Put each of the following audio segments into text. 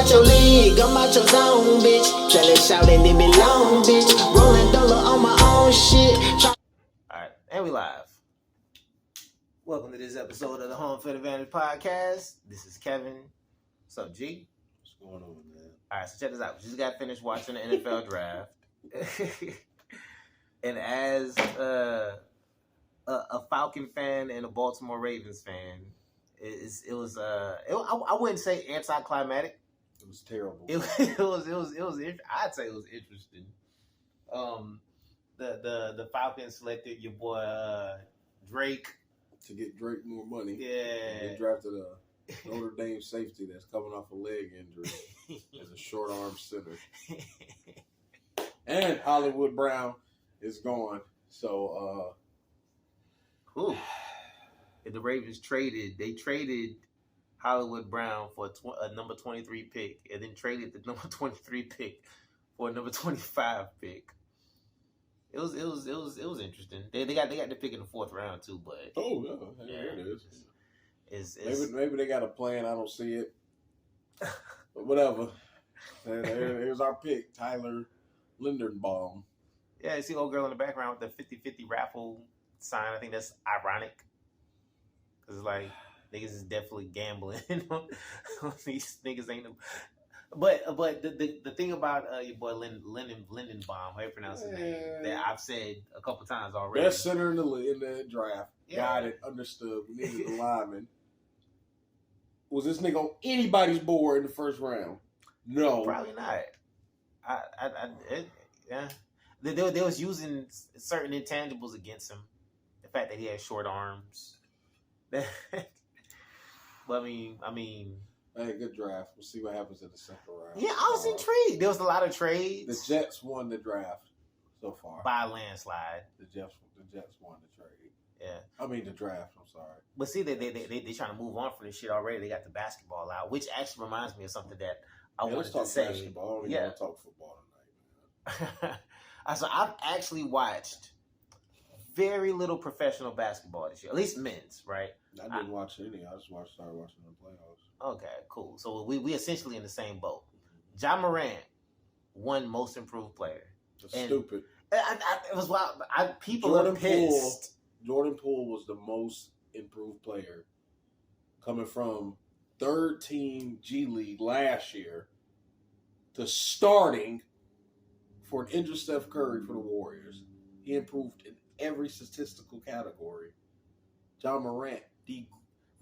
out your league, I'm out your zone, bitch. Tell it shout and leave me alone, bitch. Rolling dollar on my own shit. Alright, and we live. Welcome to this episode of the Home Field Advantage Podcast. This is Kevin. What's up, G? What's going on, man? Alright, so check this out. We just got finished watching the NFL draft. And as a Falcon fan and a Baltimore Ravens fan, I wouldn't say anticlimactic. It was terrible. It was I'd say it was interesting. The Falcons selected your boy Drake to get Drake more money. Yeah, they drafted a Notre Dame safety that's coming off a leg injury as a short arm center. And Hollywood Brown is gone. So the Ravens traded Hollywood Brown for a number 23 pick, and then traded the number 23 pick for a number 25 pick. It was interesting. They got the pick in the fourth round too, but yeah, it is. Maybe they got a plan. I don't see it, but whatever. Here's our pick, Tyler Linderbaum. Yeah, you see old girl in the background with the 50-50 raffle sign. I think that's ironic because like niggas is definitely gambling on these niggas ain't. But the thing about your boy Lindenbaum, how you pronounce his name, that I've said a couple times already. Best center in the draft. Yeah. Got it. Understood. We needed a lineman. Was this nigga on anybody's board in the first round? No. Probably not. They was using certain intangibles against him. The fact that he had short arms. But I mean. Hey, good draft. We'll see what happens in the second round. Yeah, I was intrigued. There was a lot of trades. The Jets won the draft so far by a landslide. The Jets won the trade. Yeah, I mean the draft. I'm sorry. But see, they trying to move on from this shit already. They got the basketball out, which actually reminds me of something that I wanted to say. Basketball. I don't even want to talk football tonight. So I've actually watched very little professional basketball this year, at least men's, right? I didn't watch any. I just started watching the playoffs. Okay, cool. So we essentially in the same boat. Ja Morant won Most Improved Player. That's stupid. It was wild. People Jordan are pissed. Jordan Poole was the most improved player, coming from third team G League last year to starting for an injured Steph Curry for the Warriors. He improved in every statistical category. Ja Morant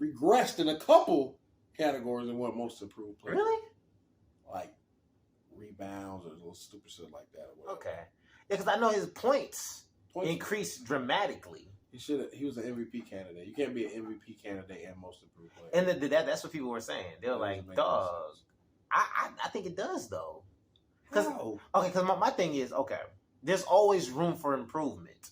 regressed in a couple categories and won Most Improved Player. Really? Like rebounds or a little stupid shit like that. Or whatever. Okay. Yeah, because I know his points increased dramatically. He was an MVP candidate. You can't be an MVP candidate and Most Improved Player. And that's what people were saying. They were like, dog. I think it does, though. How? Because my thing is, there's always room for improvement,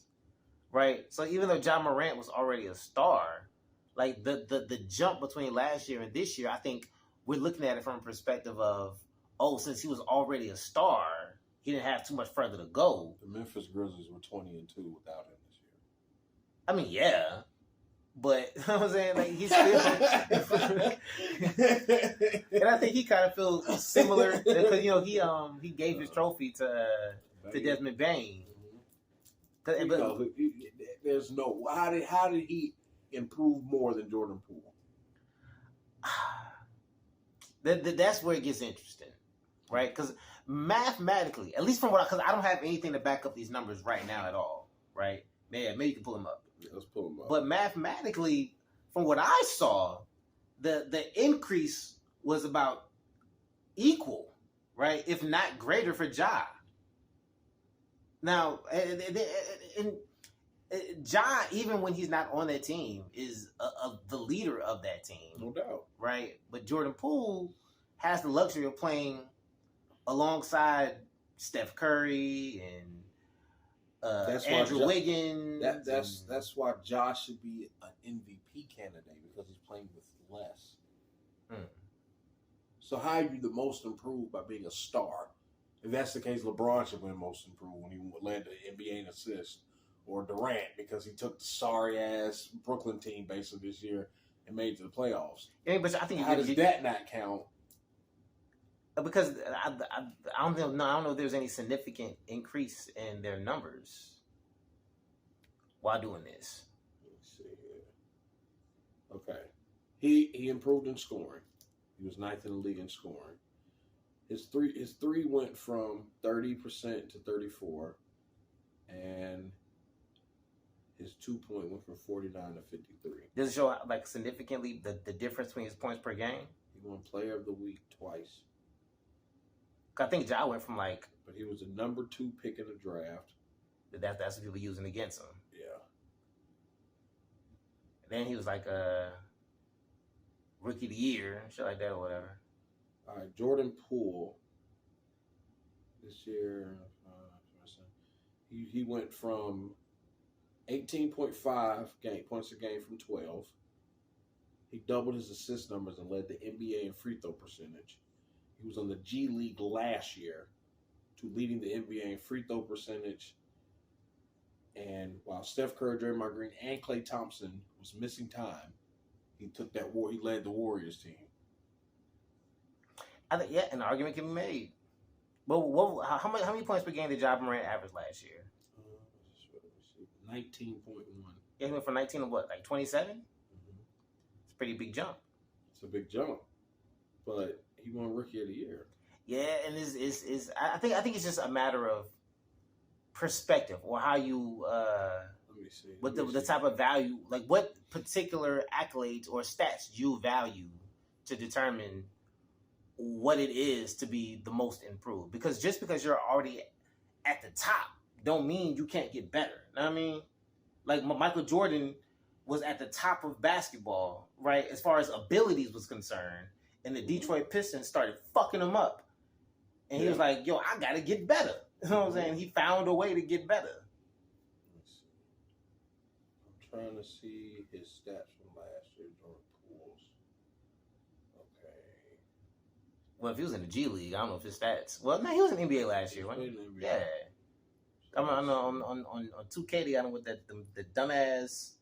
right? So even though Ja Morant was already a star, like the jump between last year and this year, I think we're looking at it from a perspective of, since he was already a star, he didn't have too much further to go. The Memphis Grizzlies were 20-2 without him this year. I mean, yeah. But you know what I'm saying, like he's still, and I think he kind of feels similar because he gave his trophy to Desmond Bain. There's no how did he improve more than Jordan Poole? That's where it gets interesting, right? Because mathematically, at least from because I don't have anything to back up these numbers right now at all, right? Maybe you can pull them up. Yeah, let's pull them up. But mathematically, from what I saw, the increase was about equal, right? If not greater for Ja. Now, Ja, even when he's not on that team, is the leader of that team. No doubt. Right? But Jordan Poole has the luxury of playing alongside Steph Curry and Andrew Wiggins. That's why Josh should be an MVP candidate because he's playing with less. So how are you the most improved by being a star? If that's the case, LeBron should win most improved when he led the NBA in assists, or Durant because he took the sorry ass Brooklyn team basically this year and made it to the playoffs. Yeah, but I think how does that not count? because I don't know. I don't know if there's any significant increase in their numbers while doing this. Let's see here. Okay, he improved in scoring. He was ninth in the league in scoring. His three went from 30% to 34%, and his 2-point went from 49 to 53. Does it show like significantly the difference between his points per game? He won Player of the Week twice. I think Ja went from like, but he was the number 2 pick in the draft. That's what people using against him. Yeah. Then he was like rookie of the year, shit like that or whatever. All right, Jordan Poole. This year, he went from 18.5 points a game from 12. He doubled his assist numbers and led the NBA in free throw percentage. He was on the G League last year to leading the NBA in free throw percentage. And while Steph Curry, Draymond Green, and Klay Thompson was missing time, he took that he led the Warriors team. I think an argument can be made. But how many points per game did Ja Morant average last year? 19.1. Yeah, he went from 19 to what, like 27? Mm-hmm. It's a pretty big jump. It's a big jump, but he won Rookie of the Year. Yeah, and I think it's just a matter of perspective or how you Let me see. What the type of value, like what particular accolades or stats you value to determine what it is to be the most improved. Because just because you're already at the top don't mean you can't get better. You know what I mean? Like Michael Jordan was at the top of basketball, right, as far as abilities was concerned, and the Detroit Pistons started fucking him up. And he was like, yo, I got to get better. You know what I'm saying? He found a way to get better. Let's see. I'm trying to see his stats from last year, Jordan Poole's. Okay. Well, if he was in the G League, I don't know if his stats. Well, no, he was in the NBA last year, wasn't he? Yeah. I know on 2K they got him with the dumbass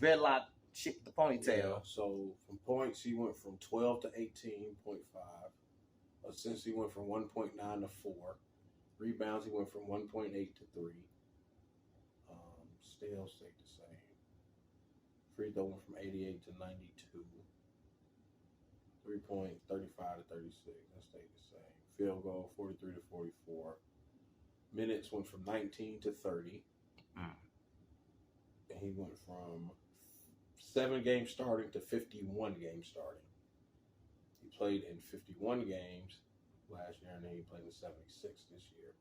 dreadlock shit with the ponytail. Yeah, so from points he went from 12 to 18.5. Assists he went from 1.9 to 4. Rebounds he went from 1.8 to 3. Steals stayed the same. Free throw went from 88 to 92. 3-point 35 to 36. That stayed the same. Field goal 43 to 44. Minutes went from 19 to 30. And he went from 7 games starting to 51 games starting. He played in 51 games last year, and then he played in 76 this year.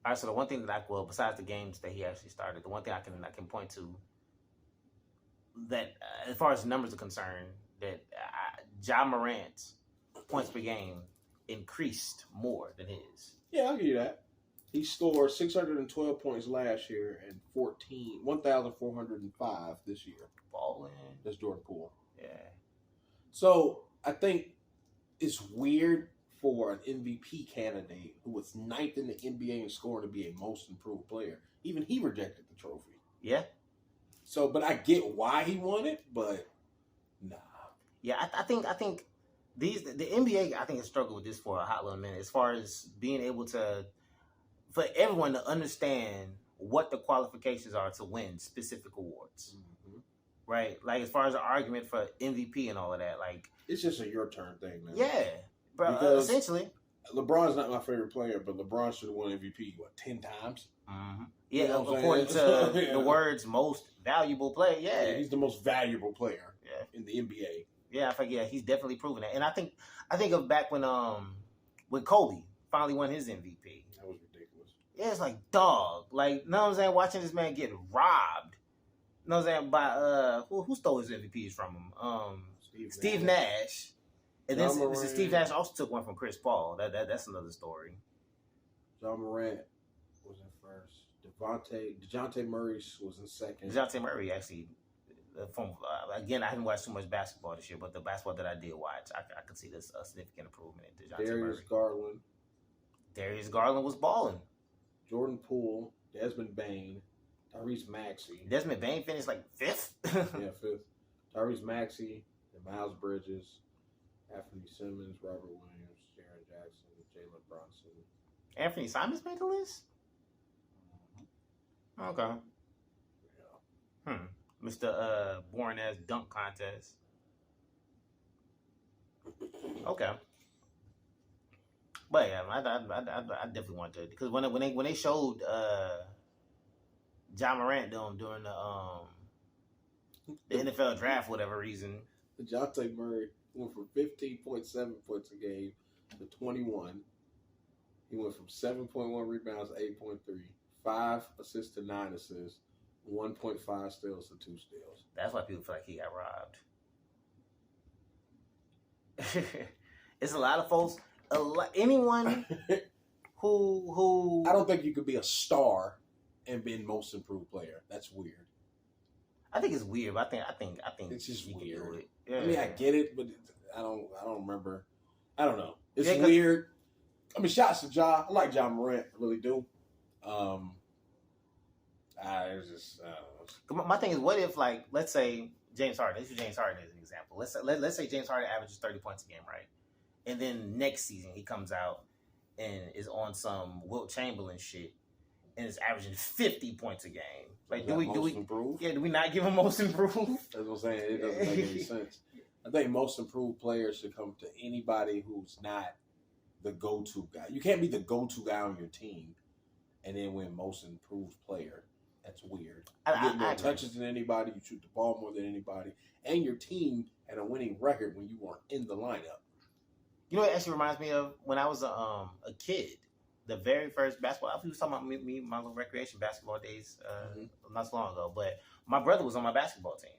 All right, so the one thing that besides the games that he actually started, the one thing I can point to that, as far as numbers are concerned, that Ja Morant's points per game increased more than his. Yeah, I'll give you that. He scored 612 points last year and 1,405 this year. Balling. That's Jordan Poole. Yeah. So I think it's weird for an MVP candidate who was 9th in the NBA in scoring to be a most improved player. Even he rejected the trophy. Yeah. So, but I get why he won it, but nah. Yeah, I think the NBA I think has struggled with this for a hot little minute as far as being able to, for everyone to understand what the qualifications are to win specific awards. Mm-hmm. Right? Like as far as the argument for MVP and all of that, like it's just a your turn thing now. Yeah. But essentially, LeBron's not my favorite player, but LeBron should have won MVP 10 times. Mm-hmm. Yeah, you know according to the words most valuable player. Yeah, he's the most valuable player. Yeah. In the NBA. Yeah, I think he's definitely proven that. And I think of back when Kobe finally won his MVP. That was ridiculous. Yeah, it's like dog, like, know what I'm saying? Watching this man get robbed. Know what I'm saying? By who stole his MVPs from him? Steve Nash. And then Steve Nash also took one from Chris Paul. That's another story. Ja Morant was in first. DeJounte Murray was in second. DeJounte Murray actually, again, I haven't watched too much basketball this year, but the basketball that I did watch, I could see this a significant improvement in DeJounte Murray. Darius Garland was balling. Jordan Poole, Desmond Bain, Tyrese Maxey. Desmond Bain finished like 5th. Yeah, 5th. Tyrese Maxey and Miles Bridges. Anthony Simmons, Robert Williams, Jaren Jackson, Jalen Brunson. Anthony Simons made the list? Okay. Yeah. Mr. Boring ass dunk contest. Okay. But yeah, I definitely want to, because when they showed Ja Morant during the NFL draft for whatever reason. DeJounte Murray went from 15.7 points a game to 21. He went from 7.1 rebounds to 8.3, 5 assists to 9 assists, 1.5 steals to 2 steals. That's why people feel like he got robbed. It's a lot of folks. Anyone who I don't think you could be a star and been most improved player. That's weird. I think it's weird, but I think It's just you weird. can do it. Yeah. I mean, I get it, but I don't remember. I don't know. It's Yeah, weird. I mean, shots to Ja. I like Ja Morant. I really do. It's just, I don't know. My thing is, what if, like, let's say James Harden. Let's use James Harden as an example. Let's say James Harden averages 30 points a game, right? And then next season he comes out and is on some Wilt Chamberlain shit and is averaging 50 points a game. Like, do we improve? Yeah, do we not give him most improved? That's what I'm saying. It doesn't make any sense. I think most improved players should come to anybody who's not the go-to guy. You can't be the go-to guy on your team and then win most improved player. That's weird. You get more touches than anybody. You shoot the ball more than anybody. And your team had a winning record when you weren't in the lineup. You know what it actually reminds me of? When I was a kid, the very first basketball, I was talking about me my little recreation basketball days not so long ago, but my brother was on my basketball team.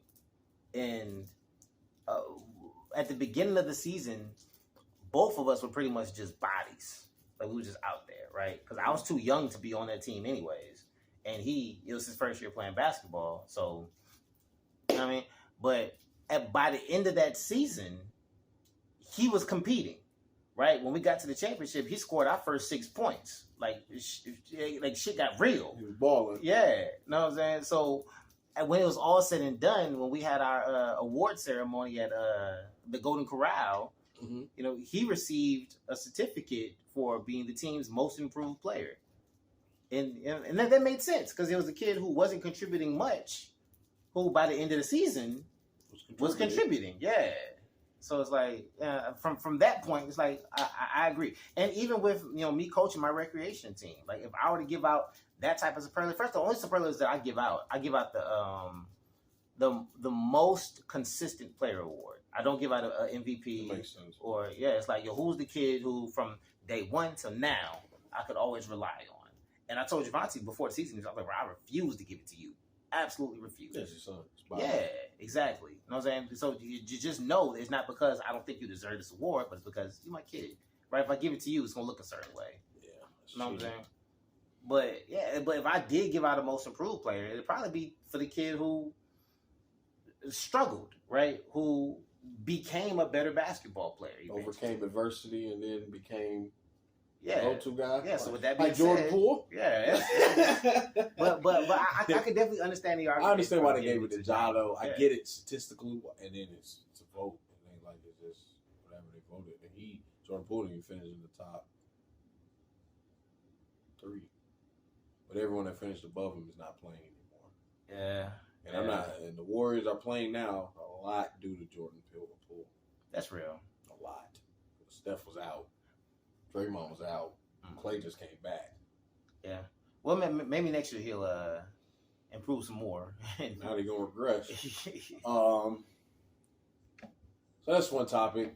And at the beginning of the season, both of us were pretty much just bodies. Like, we were just out there, right? Because I was too young to be on that team anyways. And it was his first year playing basketball. So, you know what I mean? But by the end of that season, he was competing, right? When we got to the championship, he scored our first 6 points. Like shit got real. He was balling. Yeah. You know what I'm saying? So, when it was all said and done, when we had our award ceremony at the Golden Corral, you know, he received a certificate for being the team's most improved player. And that made sense, because it was a kid who wasn't contributing much, who by the end of the season was contributing. Yeah. So it's like, from that point, it's like, I agree. And even with, you know, me coaching my recreation team, like, if I were to give out that type of superlative, first, the only superlatives that I give out the most consistent player award. I don't give out an MVP. That makes sense. Or, it's like, who's the kid who from day one till now I could always rely on? And I told Javante before the season, I was like, I refuse to give it to you. Absolutely refuse. That's your son. Yeah, exactly. You know what I'm saying? So you just know it's not because I don't think you deserve this award, but it's because you're my kid. Right? If I give it to you, it's going to look a certain way. Yeah. You know what I'm saying? But if I did give out a most improved player, it'd probably be for the kid who struggled, right? Who became a better basketball player. Overcame adversity and then became Yeah. go-to guy. Yeah, so with that being like Jordan said, Poole. Yeah. But I could definitely understand the argument. I understand why they gave it to Ja, though. Yeah. I get it statistically, and then it's a vote, and they like it's just whatever they voted. And Jordan Poole didn't finish in the top 3, but everyone that finished above him is not playing anymore. Yeah. And I'm not. And the Warriors are playing now a lot due to Jordan Poole. That's real. A lot. Steph was out. Draymond was out. Clay just came back. Yeah. Well, maybe next year he'll improve some more. Now they're gonna regress. So that's one topic.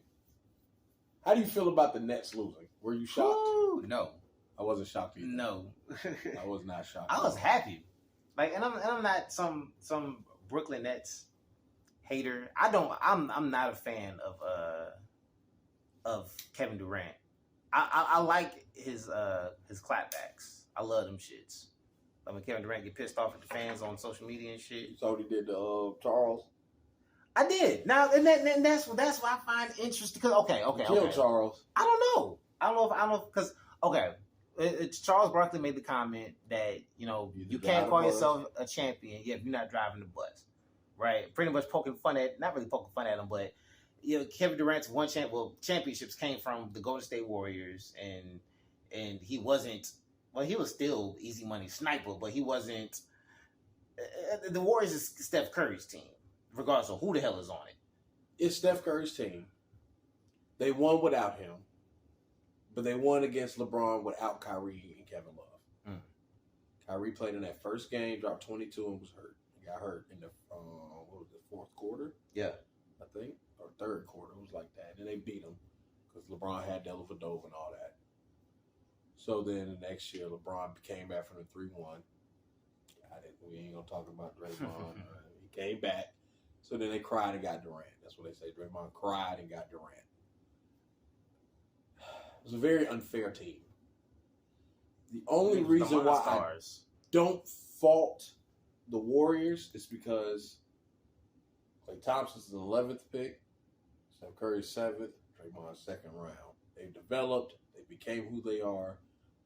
How do you feel about the Nets losing? Were you shocked? Ooh, no. I wasn't shocked either. No. I was not shocked. I was happy. Like, and I'm not some Brooklyn Nets hater. I'm not a fan of Kevin Durant. I like his clapbacks. I love them shits. Like, when Kevin Durant get pissed off at the fans on social media and shit. You saw what he did to Charles? I did. Now, and that's what I find interesting. Because Kill Charles. I don't know because Charles Barkley made the comment that, you know, you can't call yourself a champion if you're not driving the bus, right? Pretty much not really poking fun at him, but Kevin Durant's championships came from the Golden State Warriors, and he wasn't. Well, he was still easy money sniper, but he wasn't. The Warriors is Steph Curry's team, regardless of who the hell is on it. It's Steph Curry's team. They won without him, but they won against LeBron without Kyrie and Kevin Love. Kyrie played in that first game, dropped 22, and was hurt. He got hurt in the fourth quarter? Yeah, I think, or third quarter. It was like that. And they beat him because LeBron had Dellavedova and all that. So then the next year, LeBron came back from the 3-1. We ain't gonna talk about Draymond. He came back. So then they cried and got Durant. That's what they say. Draymond cried and got Durant. It was a very unfair team. The only reason why I don't fault the Warriors is because Klay Thompson's the 11th pick, Steph Curry's 7th, Draymond's 2nd round. They've developed, they became who they are,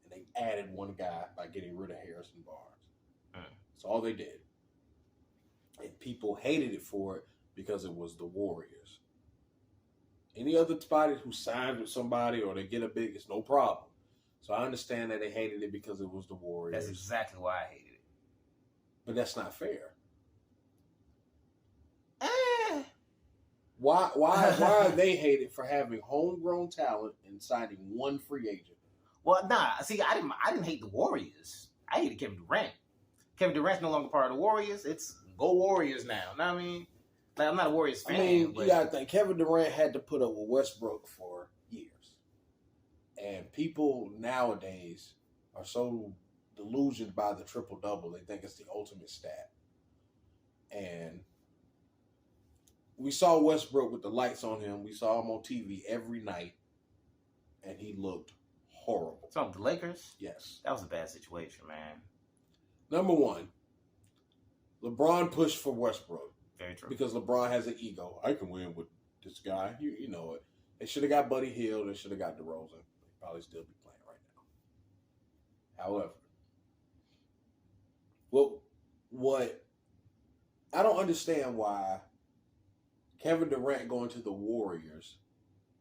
and they added one guy by getting rid of Harrison Barnes. That's all they did. And people hated it for it because it was the Warriors. Any other spot who signs with somebody or they get a big, it's no problem. So I understand that they hated it because it was the Warriors. That's exactly why I hated it. But that's not fair. Why are they hated for having homegrown talent and signing one free agent? Well, nah. See, I didn't hate the Warriors. I hated Kevin Durant. Kevin Durant's no longer part of the Warriors. It's go Warriors now. Know what I mean? Like, I'm not a Warriors fan. I mean, but you gotta think Kevin Durant had to put up with Westbrook for years. And people nowadays are so delusioned by the triple-double. They think it's the ultimate stat. And we saw Westbrook with the lights on him. We saw him on TV every night. And he looked horrible. So the Lakers? Yes. That was a bad situation, man. Number one, LeBron pushed for Westbrook. Very true. Because LeBron has an ego. I can win with this guy. You know it. They should have got Buddy Hield. They should have got DeRozan. They'd probably still be playing right now. However, what I don't understand why Kevin Durant going to the Warriors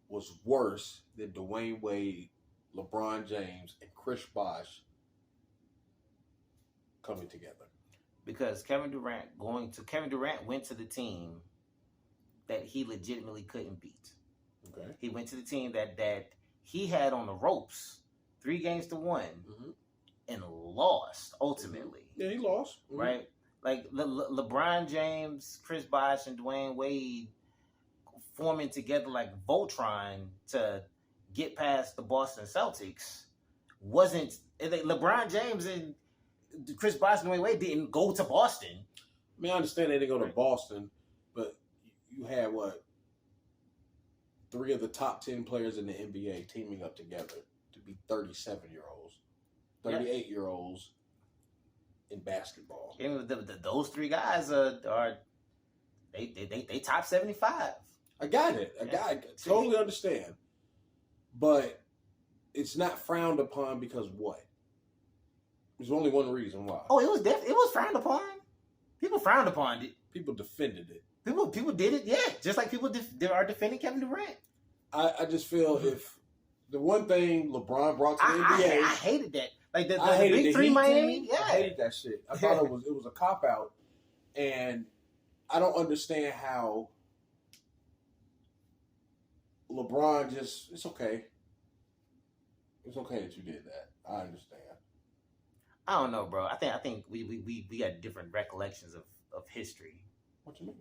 was worse than Dwayne Wade, LeBron James, and Chris Bosh coming together. Because Kevin Durant went to the team that he legitimately couldn't beat. Okay. He went to the team that he had on the ropes 3-1 and lost ultimately. Yeah, he lost. Right? Like LeBron James, Chris Bosh, and Dwayne Wade forming together like Voltron to get past the Boston Celtics wasn't LeBron James and Chris Bosh and Dwayne Wade didn't go to Boston. I mean, I understand they didn't go to Boston, but you had 3 of the top 10 players in the NBA teaming up together to be 37-year-olds, 38-year-olds in basketball. And those 3 guys are they top 75. I got it. I totally understand, but it's not frowned upon because what? There's only one reason why. Oh, it was frowned upon. People frowned upon it. People defended it. People did it, yeah. Just like people are defending Kevin Durant. I just feel if the one thing LeBron brought to the NBA, I hated that. Like the hated Big the Three Heat Miami. team. Yeah, I hated that shit. I thought it was a cop out, and I don't understand how LeBron it's okay. It's okay that you did that. I understand. I don't know, bro. I think we got different recollections of history. What you mean?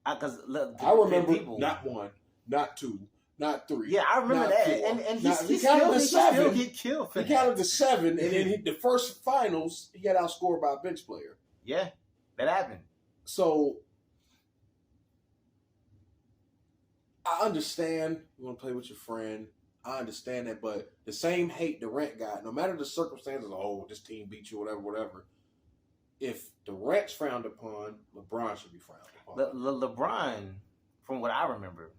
Because I remember not 1, not 2, not 3. Yeah, I remember that. 4. And he counted the 7. Still get killed for he counted the 7, and then the first finals he got outscored by a bench player. Yeah, that happened. So I understand you want to play with your friend. I understand that, but the same hate Durant got, no matter the circumstances, this team beat you, whatever. If Durant's frowned upon, LeBron should be frowned upon. LeBron, from what I remember,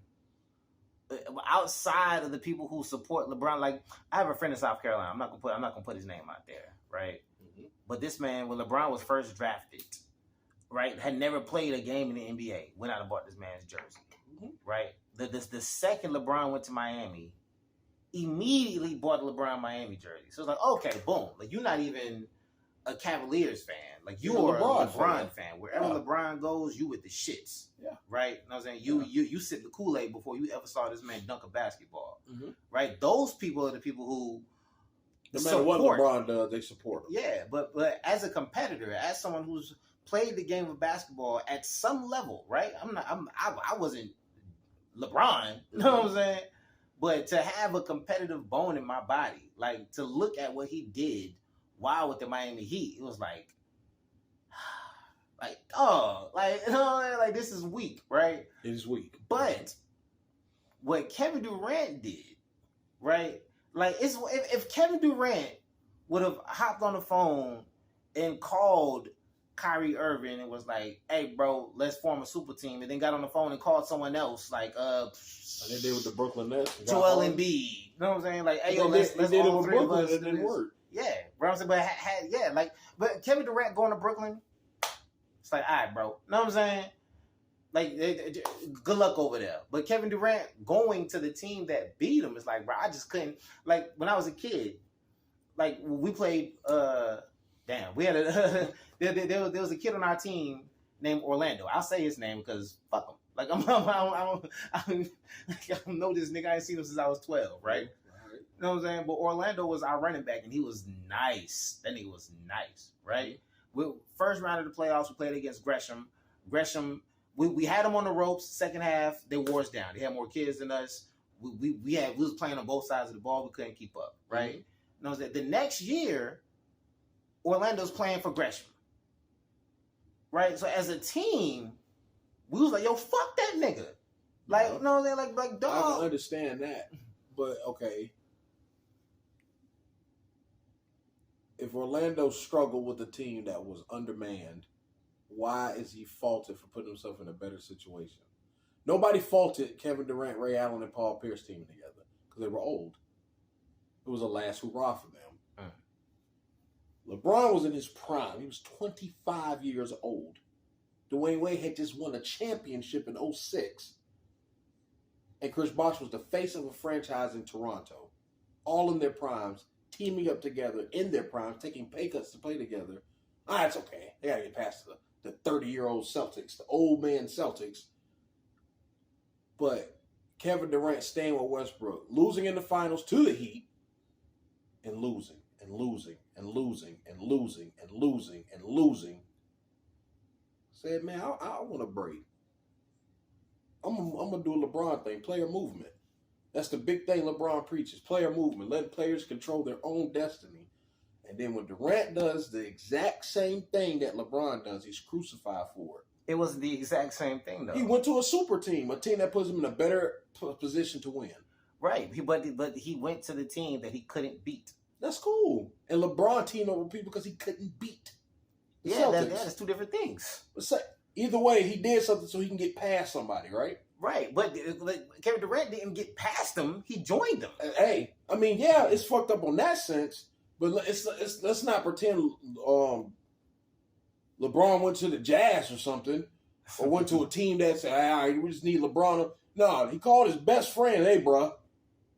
outside of the people who support LeBron, like I have a friend in South Carolina. I'm not gonna put his name out there, right? Mm-hmm. But this man, when LeBron was first drafted, right, had never played a game in the NBA. Went out and bought this man's jersey, right? the second LeBron went to Miami, immediately bought the LeBron Miami jersey. So it's like, okay, boom. Like you're not even a Cavaliers fan. Like you are a LeBron fan. Wherever LeBron goes, you with the shits. Yeah. Right? You know what I'm saying? You sip the Kool-Aid before you ever saw this man dunk a basketball. Mm-hmm. Right? Those people are the people who no matter what LeBron does, they support him. Yeah, but as a competitor, as someone who's played the game of basketball at some level, right? I wasn't LeBron, you know what I'm saying? But to have a competitive bone in my body, like to look at what he did while with the Miami Heat, it was like, like this is weak, right? It is weak. But what Kevin Durant did, right? Like if Kevin Durant would have hopped on the phone and called Kyrie Irving and was like, "Hey, bro, let's form a super team," and then got on the phone and called someone else, like they did with the Brooklyn Nets, Joel Embiid. You know what I'm saying? Like, hey, let's did all it three of Brooklyn, us. it didn't work. Yeah, bro. I'm saying, but Kevin Durant going to Brooklyn, it's like, all right, bro. You know what I'm saying? Like, good luck over there. But Kevin Durant going to the team that beat him is like, bro, I just couldn't. Like, when I was a kid, like, we played, we had there was a kid on our team named Orlando. I'll say his name because fuck him. Like, I don't know this nigga. I ain't seen him since I was 12, right? You know what I'm saying? But Orlando was our running back, and he was nice. That nigga was nice, right? First round of the playoffs, we played against Gresham. We had them on the ropes. Second half, they wore us down. They had more kids than us. We was playing on both sides of the ball. We couldn't keep up, right? Mm-hmm. You know, the next year, Orlando's playing for Gresham, right? So as a team, we was like, yo, fuck that nigga. Like, you know, they're like dog. I can understand that, but okay. If Orlando struggled with a team that was undermanned, why is he faulted for putting himself in a better situation? Nobody faulted Kevin Durant, Ray Allen, and Paul Pierce teaming together because they were old. It was a last hurrah for them. LeBron was in his prime. He was 25 years old. Dwayne Wade had just won a championship in 2006. And Chris Bosh was the face of a franchise in Toronto. All in their primes, teaming up together in their primes, taking pay cuts to play together. It's okay. They got to get past the 30-year-old Celtics, the old man Celtics. But Kevin Durant staying with Westbrook, losing in the finals to the Heat, and losing, and losing, and losing, and losing, and losing, and losing. Said, man, I want a break. I'm going to do a LeBron thing, player movement. That's the big thing LeBron preaches, player movement, letting players control their own destiny. And then when Durant does the exact same thing that LeBron does, he's crucified for it. It wasn't the exact same thing, though. He went to a super team, a team that puts him in a better position to win. Right, but he went to the team that he couldn't beat. That's cool. And LeBron teamed up with people because he couldn't beat the Celtics. That's two different things. Either way, he did something so he can get past somebody, right? Right, but Kevin Durant didn't get past them. He joined them. Hey, I mean, yeah, it's fucked up on that sense, but let's not pretend LeBron went to the Jazz or something, or went to a team that said, all right, we just need LeBron. No, he called his best friend, hey, bro,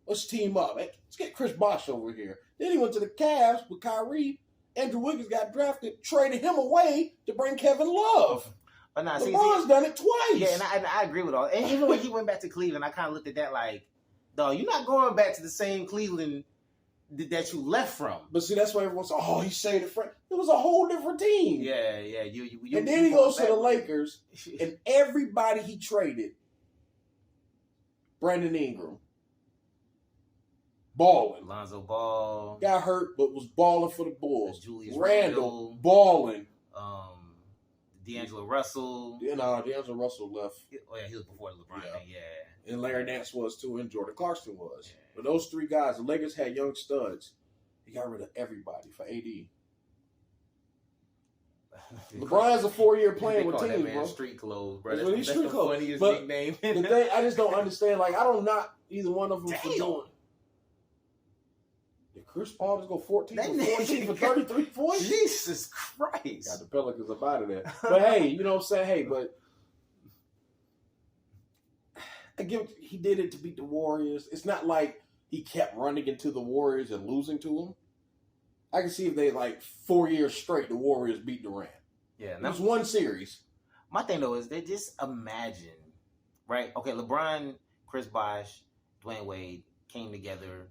let's team up. Hey, let's get Chris Bosh over here. Then he went to the Cavs with Kyrie. Andrew Wiggins got drafted, traded him away to bring Kevin Love. But nah, LeBron's done it twice. Yeah, and I agree with all. And even when he went back to Cleveland, I kind of looked at that like, dog, you're not going back to the same Cleveland that you left from. But see, that's why everyone said, oh, he saved it. It was a whole different team. Yeah. And then he goes to the Lakers, and everybody he traded, Brandon Ingram, balling. Lonzo Ball. Got hurt, but was balling for the Bulls. Julius Randle, balling. D'Angelo Russell. D'Angelo Russell left. Oh, yeah, he was before the LeBron thing, yeah. And Larry Nance was too, and Jordan Clarkson was. Yeah. But those three guys, the Lakers had young studs. He got rid of everybody for AD. LeBron has a 4-year plan with teams, bro. Street clothes, bro. That's street clothes. Funniest but nickname. The thing, I just don't understand. Like, I don't knock either one of them for doing. Did Chris Paul just go 14 for 33 points? Jesus Christ. Got the Pelicans up out of there. But hey, you know what I'm saying? Hey, but he did it to beat the Warriors. It's not like he kept running into the Warriors and losing to them. I can see if they 4 years straight the Warriors beat Durant. Yeah, it was one series. My thing though is they just imagine, right? Okay, LeBron, Chris Bosh, Dwayne Wade came together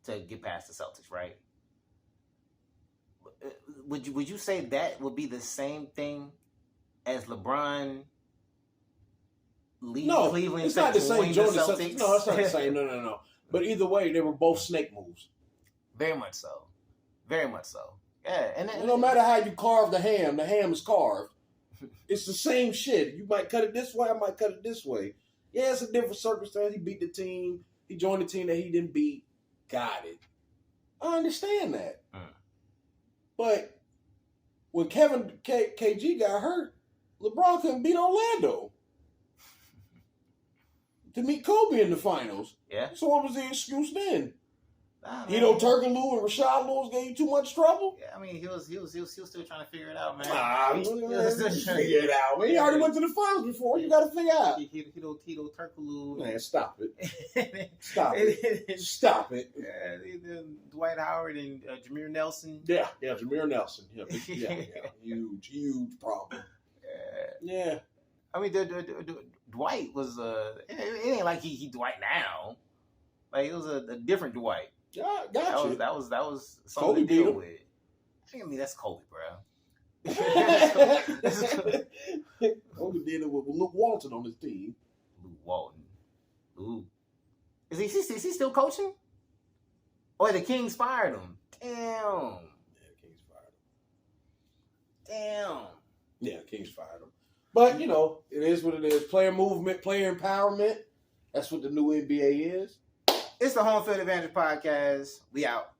to get past the Celtics, right? Would you say that would be the same thing as LeBron leaving Cleveland? It's not the same. The Celtics? No, it's not the same. No. But either way, they were both snake moves. Very much so. Very much so. Yeah, and no matter how you carve the ham is carved. It's the same shit. You might cut it this way, I might cut it this way. Yeah, it's a different circumstance. He beat the team. He joined the team that he didn't beat. Got it. I understand that. But when KG got hurt, LeBron couldn't beat Orlando to meet Kobe in the finals. Yeah. So what was the excuse then? Hedo Turkoglu and Rashad Lewis gave you too much trouble? Yeah, I mean, he was still trying to figure it out, man. He figure it out, man. He already went to the finals before. You got to figure out. Hedo Turkoglu. Man, stop it. Stop it. Yeah, Dwight Howard and Jameer Nelson. Yeah, Jameer Nelson. Yeah. Huge problem. Yeah. I mean, Dwight was it ain't like he Dwight now. Like it was a different Dwight. Yeah, gotcha. That was something to deal with. I mean, that's Kobe, bro. Kobe did it with Luke Walton on his team. Luke Walton. Ooh. Is he still coaching? Or the Kings fired him? Damn. Yeah, the Kings fired him. Damn. Yeah, the Kings fired him. But, it is what it is. Player movement, player empowerment. That's what the new NBA is. It's the Home Field Advantage Podcast. We out.